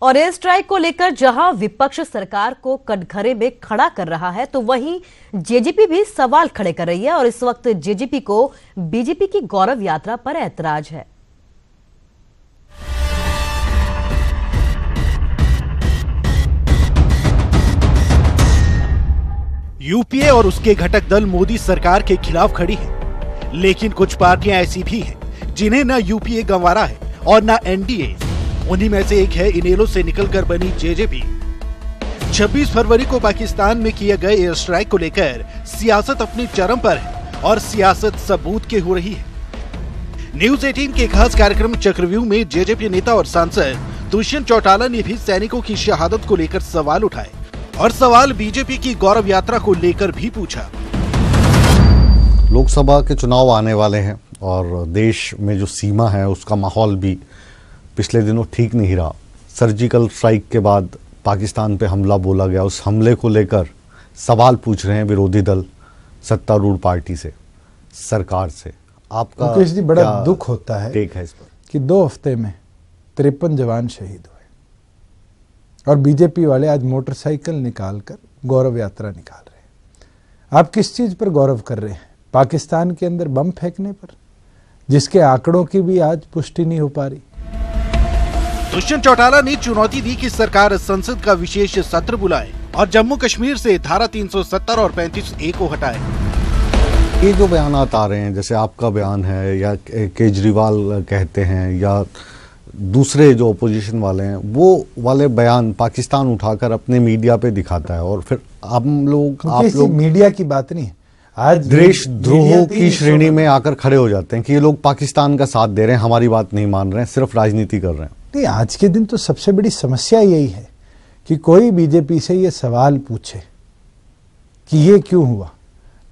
और air strike को लेकर जहां विपक्ष सरकार को कटघरे में खड़ा कर रहा है, तो वहीं जेजेपी भी सवाल खड़े कर रही है। और इस वक्त जेजेपी को बीजेपी की गौरव यात्रा पर ऐतराज है। यूपीए और उसके घटक दल मोदी सरकार के खिलाफ खड़ी है, लेकिन कुछ पार्टियां ऐसी भी हैं जिन्हें न यूपीए गंवारा है और न एनडीए। उन्हीं में से एक है इनेलो से निकलकर बनी जेजेपी। 26 फरवरी को पाकिस्तान में किए गए एयर स्ट्राइक को लेकर सियासत अपने चरम पर है और सियासत सबूत के हो रही है। न्यूज 18 के खास कार्यक्रम चक्रव्यूह में जेजेपी नेता और सांसद दुष्यंत चौटाला ने भी सैनिकों की शहादत को लेकर सवाल उठाए और सवाल बीजेपी की गौरव यात्रा को लेकर भी पूछा। लोकसभा के चुनाव आने वाले हैं और देश में जो सीमा है उसका माहौल भी पिछले दिनों ठीक नहीं रहा। सर्जिकल स्ट्राइक के बाद पाकिस्तान पे हमला बोला गया, उस हमले को लेकर सवाल पूछ रहे हैं विरोधी दल सत्तारूढ़ पार्टी से, सरकार से। आपका मुकेश जी, बड़ा दुख होता है टेक है इस पर कि 2 हफ्ते में 53 जवान शहीद हुए और बीजेपी वाले आज मोटरसाइकिल निकालकर गौरव यात्रा निकाल रहे हैं। आप किस चीज पर गौरव कर रहे हैं? पाकिस्तान के अंदर बम फेंकने पर, जिसके आंकड़ों की भी आज पुष्टि नहीं हो पा रही। दुष्यंत चौटाला ने चुनौती दी कि सरकार संसद का विशेष सत्र बुलाए और जम्मू कश्मीर से धारा 370 और 35A को हटाए। ये जो बयानात आ रहे हैं, जैसे आपका बयान है या केजरीवाल कहते हैं या दूसरे जो अपोजिशन वाले हैं, वो वाले बयान पाकिस्तान उठाकर अपने मीडिया पे दिखाता है और फिर आप लोग मीडिया की बात नहीं, आज देशद्रोह की श्रेणी में आकर खड़े हो जाते हैं कि ये लोग पाकिस्तान का साथ दे रहे हैं, हमारी बात नहीं मान रहे हैं, सिर्फ राजनीति कर रहे हैं। नहीं, आज के दिन तो सबसे बड़ी समस्या यही है कि कोई बीजेपी से ये सवाल पूछे कि ये क्यों हुआ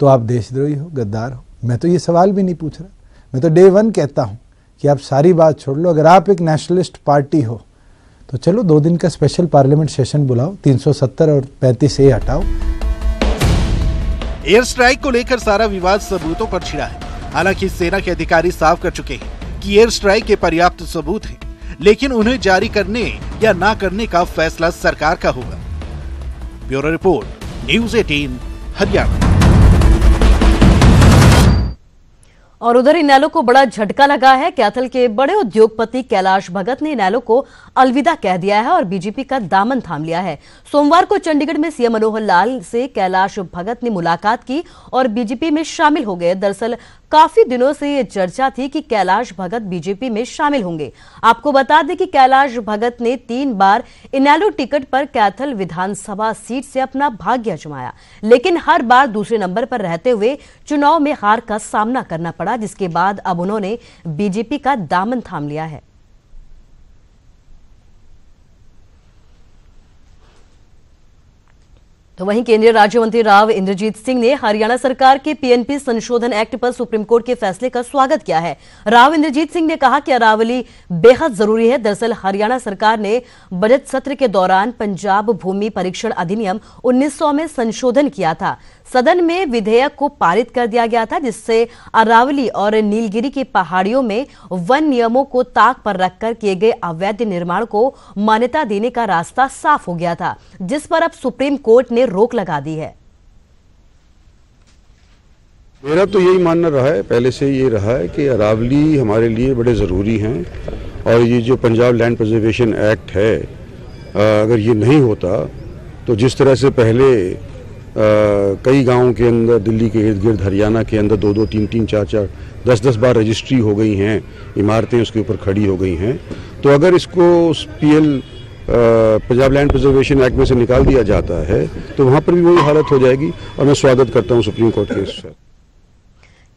तो आप देशद्रोही हो, गद्दार हो। मैं तो ये सवाल भी नहीं पूछ रहा। मैं तो डे 1 कहता हूं कि आप सारी बात छोड़ लो। अगर आप एक नेशनलिस्ट पार्टी हो तो चलो 2 दिन का स्पेशल पार्लियामेंट सेशन बुलाओ, 370 और 35A हटाओ। एयर स्ट्राइक को लेकर सारा विवाद सबूतों पर छिड़ा है। हालांकि सेना के अधिकारी साफ कर चुके हैं कि एयर स्ट्राइक के पर्याप्त सबूत हैं, लेकिन उन्हें जारी करने या ना करने का फैसला सरकार का होगा। Bureau report, news 18 Haryana. और उधर इनेलो को बड़ा झटका लगा है। कैथल के बड़े उद्योगपति कैलाश भगत ने इनेलो को अलविदा कह दिया है और बीजेपी का दामन थाम लिया है। सोमवार को चंडीगढ़ में सीएम मनोहर लाल से कैलाश भगत ने मुलाकात की और बीजेपी में शामिल हो गए। दरअसल काफी दिनों से ये चर्चा थी कि कैलाश भगत बीजेपी में शामिल होंगे। आपको बता दें कि कैलाश भगत ने 3 बार इनेलो टिकट पर कैथल विधानसभा सीट से अपना भाग्य आजमाया, लेकिन हर बार दूसरे नंबर पर रहते हुए चुनाव में हार का सामना करना पड़ा, जिसके बाद अब उन्होंने बीजेपी का दामन थाम लिया है। तो वहीं केंद्रीय राज्य मंत्री राव इंद्रजीत सिंह ने हरियाणा सरकार के पीएनपी संशोधन एक्ट पर सुप्रीम कोर्ट के फैसले का स्वागत किया है। राव इंद्रजीत सिंह ने कहा कि अरावली बेहद जरूरी है। दरअसल हरियाणा सरकार ने बजट सत्र के दौरान पंजाब भूमि परीक्षण अधिनियम 1900 में संशोधन किया था। सदन में विधेयक को पारित कर दिया गया था, जिससे अरावली और नीलगिरी की पहाड़ियों में वन नियमों को ताक पर रखकर किए गए अवैध निर्माण को मान्यता देने का रास्ता साफ हो गया था, जिस पर अब सुप्रीम कोर्ट ने रोक लगा दी है। मेरा तो यही मानना रहा है, पहले से ये रहा है कि अरावली हमारे लिए बड़े ज़रूरी हैं और ये जो पंजाब लैंड प्रिजर्वेशन एक्ट है, अगर ये नहीं होता तो जिस तरह से पहले कई गांवों के अंदर, दिल्ली के इर्द गिर्द, हरियाणा के अंदर 2-2, 3-3, 4-4, 10-10 बार रजिस्ट्री हो गई हैं, इमारतें उसके ऊपर खड़ी हो गई हैं, तो अगर इसको PL Punjab land preservation act में से निकाल दिया जाता है तो वहां पर भी वही हालत हो जाएगी। और मैं स्वागत करता हूं सुप्रीम कोर्ट के इस।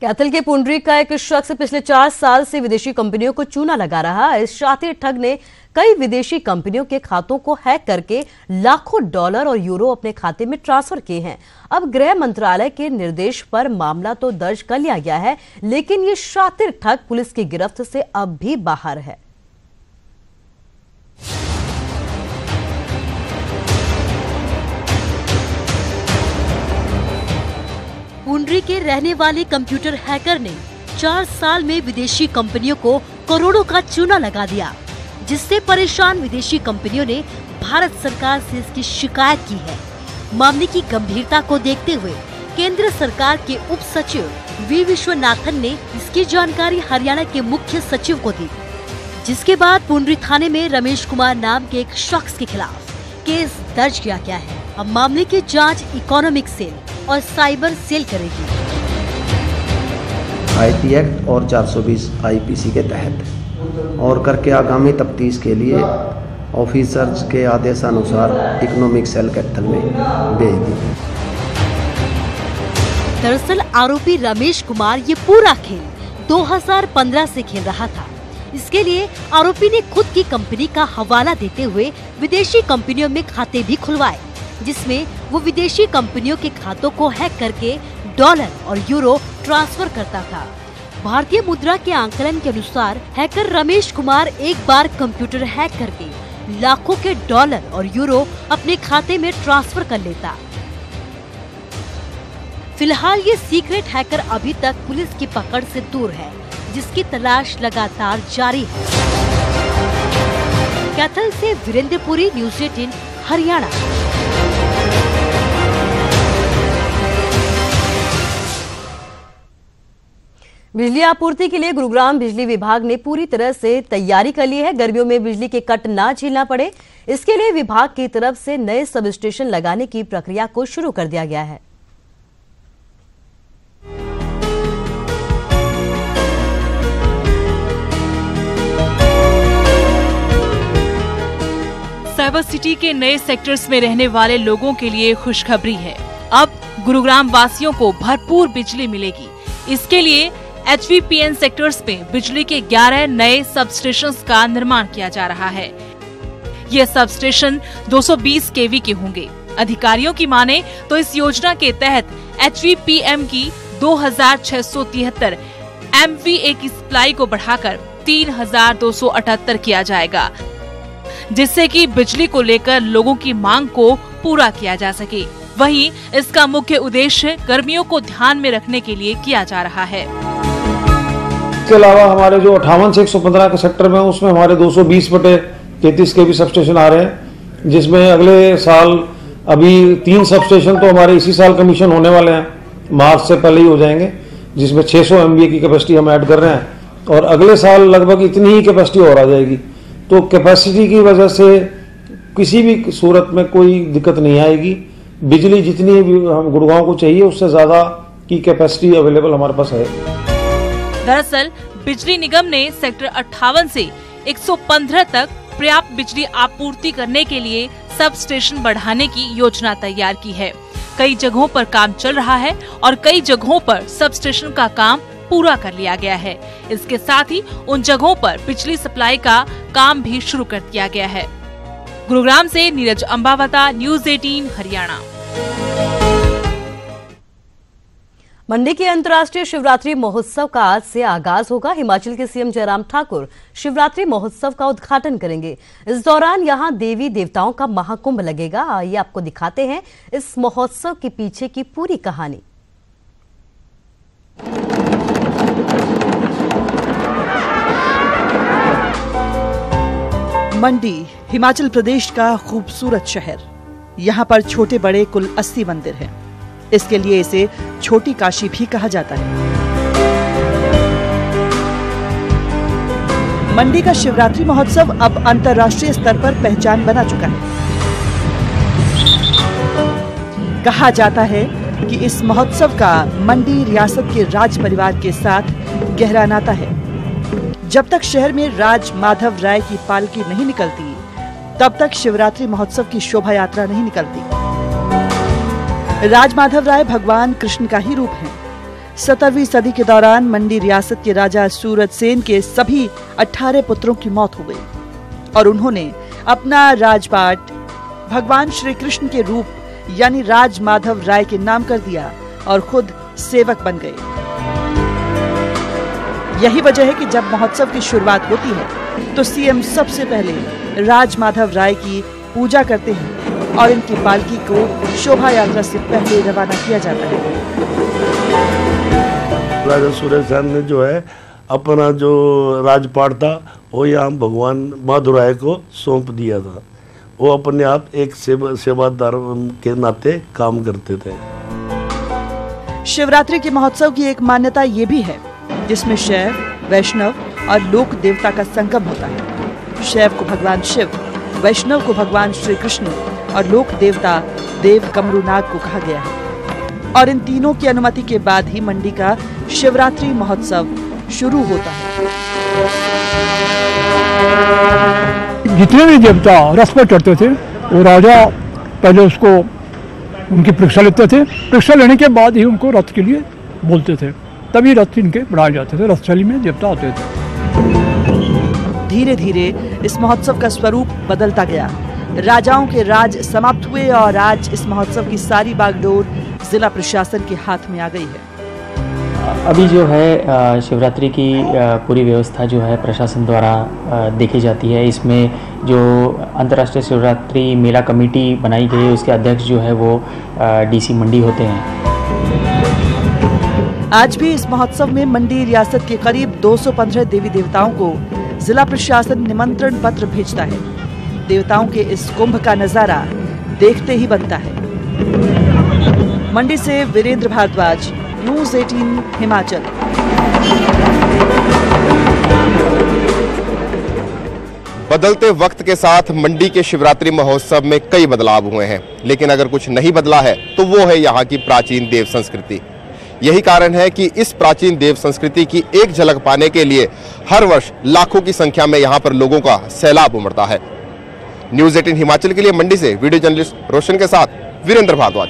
कैथल के पुंडरी का एक शख्स पिछले 4 साल से विदेशी कंपनियों को चूना लगा रहा। इस शातिर ठग ने कई विदेशी कंपनियों के खातों को हैक करके लाखों डॉलर और यूरो अपने खाते में ट्रांसफर किए हैं। अब गृह मंत्रालय के निर्देश पर मामला तो दर्ज कर लिया गया है, लेकिन ये शातिर ठग पुलिस की गिरफ्त से अब भी बाहर है। पुंडरी के रहने वाले कंप्यूटर हैकर ने 4 साल में विदेशी कंपनियों को करोड़ों का चूना लगा दिया। जिससे परेशान विदेशी कंपनियों ने भारत सरकार से इसकी शिकायत की है। मामले की गंभीरता को देखते हुए केंद्र सरकार के उप सचिव वी विश्वनाथन ने इसकी जानकारी हरियाणा के मुख्य सचिव को दी, जिसके बाद पुंडरी थाने में रमेश कुमार नाम के एक शख्स के खिलाफ केस दर्ज किया गया है। अब मामले की जांच इकोनॉमिक सेल और साइबर सेल करेगी। आईटी एक्ट और 420 आईपीसी के तहत और करके आगामी तफ्तीश के लिए ऑफिसर्स के आदेशानुसार इकोनॉमिक सेल कैथल में भेज दी। दरअसल आरोपी रमेश कुमार ये पूरा खेल 2015 से खेल रहा था। इसके लिए आरोपी ने खुद की कंपनी का हवाला देते हुए विदेशी कंपनियों में खाते भी खुलवाए, जिसमें वो विदेशी कंपनियों के खातों को हैक करके डॉलर और यूरो ट्रांसफर करता था। भारतीय मुद्रा के आंकलन के अनुसार हैकर रमेश कुमार एक बार कंप्यूटर हैक करके लाखों के डॉलर और यूरो अपने खाते में ट्रांसफर कर लेता। फिलहाल ये सीक्रेट हैकर अभी तक पुलिस की पकड़ से दूर है, जिसकी तलाश लगातार जारी है। कैथल से वीरेंद्रपुरी, न्यूज़ 18 हरियाणा। बिजली आपूर्ति के लिए गुरुग्राम बिजली विभाग ने पूरी तरह से तैयारी कर ली है। गर्मियों में बिजली के कट ना झेलना पड़े, इसके लिए विभाग की तरफ से नए सब स्टेशन लगाने की प्रक्रिया को शुरू कर दिया गया है। साइबर सिटी के नए सेक्टर्स में रहने वाले लोगों के लिए खुशखबरी है। अब गुरुग्राम वासियों को भरपूर बिजली मिलेगी। इसके लिए HVPN सेक्टर्स में बिजली के 11 नए सब स्टेशंस का निर्माण किया जा रहा है। ये सब स्टेशन 220 kV के होंगे। अधिकारियों की माने तो इस योजना के तहत HVPM की 2673 MVA की सप्लाई को बढ़ाकर 3278 किया जाएगा, जिससे कि बिजली को लेकर लोगों की मांग को पूरा किया जा सके। वहीं इसका मुख्य उद्देश्य गर्मियों को ध्यान में रखने के लिए किया जा रहा है। इसके अलावा हमारे जो 58 से 115 के सेक्टर में उसमें हमारे 220/33 के भी सब स्टेशन आ रहे हैं, जिसमें अगले साल अभी 3 सब स्टेशन तो हमारे इसी साल कमीशन होने वाले हैं, मार्च से पहले ही हो जाएंगे, जिसमें 600 MVA की कैपेसिटी हम ऐड कर रहे हैं और अगले साल लगभग इतनी ही कैपेसिटी और आ जाएगी। तो कैपेसिटी की वजह से किसी भी सूरत में कोई दिक्कत नहीं आएगी। बिजली जितनी हम गुड़गांव को चाहिए उससे ज्यादा की कैपेसिटी अवेलेबल हमारे पास है। दरअसल बिजली निगम ने सेक्टर 58 से 115 तक पर्याप्त बिजली आपूर्ति करने के लिए सब स्टेशन बढ़ाने की योजना तैयार की है। कई जगहों पर काम चल रहा है और कई जगहों पर सब स्टेशन का काम पूरा कर लिया गया है। इसके साथ ही उन जगहों पर बिजली सप्लाई का काम भी शुरू कर दिया गया है। गुरुग्राम से नीरज अंबावता, न्यूज़ 18 हरियाणा। मंडी के अंतर्राष्ट्रीय शिवरात्रि महोत्सव का आज से आगाज होगा। हिमाचल के सीएम जयराम ठाकुर शिवरात्रि महोत्सव का उद्घाटन करेंगे। इस दौरान यहां देवी देवताओं का महाकुंभ लगेगा। आइए आपको दिखाते हैं इस महोत्सव के पीछे की पूरी कहानी। मंडी हिमाचल प्रदेश का खूबसूरत शहर। यहाँ पर छोटे बड़े कुल 80 मंदिर हैं। इसके लिए इसे छोटी काशी भी कहा जाता है। मंडी का शिवरात्रि महोत्सव अब अंतर्राष्ट्रीय स्तर पर पहचान बना चुका है। कहा जाता है कि इस महोत्सव का मंडी रियासत के राज परिवार के साथ गहरा नाता है। जब तक शहर में राज माधव राय की पालकी नहीं निकलती, तब तक शिवरात्रि महोत्सव की शोभा यात्रा नहीं निकलती। राज माधव राय भगवान कृष्ण का ही रूप है। 17वीं सदी के दौरान मंडी रियासत के राजा सूरत सेन के सभी 18 पुत्रों की मौत हो गई और उन्होंने अपना राजपाट भगवान श्री कृष्ण के रूप यानी राज माधव राय के नाम कर दिया और खुद सेवक बन गए। यही वजह है कि जब महोत्सव की शुरुआत होती है तो सीएम सबसे पहले राज माधव राय की पूजा करते हैं और इनकी पालकी को शोभा यात्रा से पहले रवाना किया जाता है। राजा सूरत सेन ने जो है अपना जो राजपाट था वो यहाँ भगवान माधुराय को सौंप दिया था। वो अपने आप एक सेवादार के नाते काम करते थे। शिवरात्रि के महोत्सव की एक मान्यता ये भी है जिसमें शैव, वैष्णव और लोक देवता का संगम होता है। शैव को भगवान शिव, वैष्णव को भगवान श्री कृष्ण और लोक देवता देव कमरूनाग को कहा गया है। और इन तीनों की अनुमति के बाद ही मंडी का शिवरात्रि महोत्सव शुरू होता है। जितने भी देवता रथ पर चढ़ते थे वो राजा पहले उसको उनकी परीक्षा लेते थे। परीक्षा लेने के बाद ही उनको रथ के लिए बोलते थे, तभी रथ इनके बढ़ाए जाते थे। रथशैली में देवता आते थे। धीरे धीरे इस महोत्सव का स्वरूप बदलता गया। राजाओं के राज समाप्त हुए और आज इस महोत्सव की सारी बागडोर जिला प्रशासन के हाथ में आ गई है। अभी जो है शिवरात्रि की पूरी व्यवस्था जो है प्रशासन द्वारा देखी जाती है। इसमें जो अंतर्राष्ट्रीय शिवरात्रि मेला कमेटी बनाई गई है उसके अध्यक्ष जो है वो डीसी मंडी होते हैं। आज भी इस महोत्सव में मंडी रियासत के करीब 215 देवी देवताओं को जिला प्रशासन निमंत्रण पत्र भेजता है। देवताओं के इस कुंभ का नजारा देखते ही बनता है। मंडी से वीरेंद्र भारद्वाज, न्यूज़ 18 हिमाचल। बदलते वक्त के साथ मंडी के शिवरात्रि महोत्सव में कई बदलाव हुए हैं, लेकिन अगर कुछ नहीं बदला है तो वो है यहाँ की प्राचीन देव संस्कृति। यही कारण है कि इस प्राचीन देव संस्कृति की एक झलक पाने के लिए हर वर्ष लाखों की संख्या में यहाँ पर लोगों का सैलाब उमड़ता है। न्यूज़ 18 हिमाचल के लिए मंडी से वीडियो जर्नलिस्ट रोशन के साथ वीरेंद्र भारद्वाज।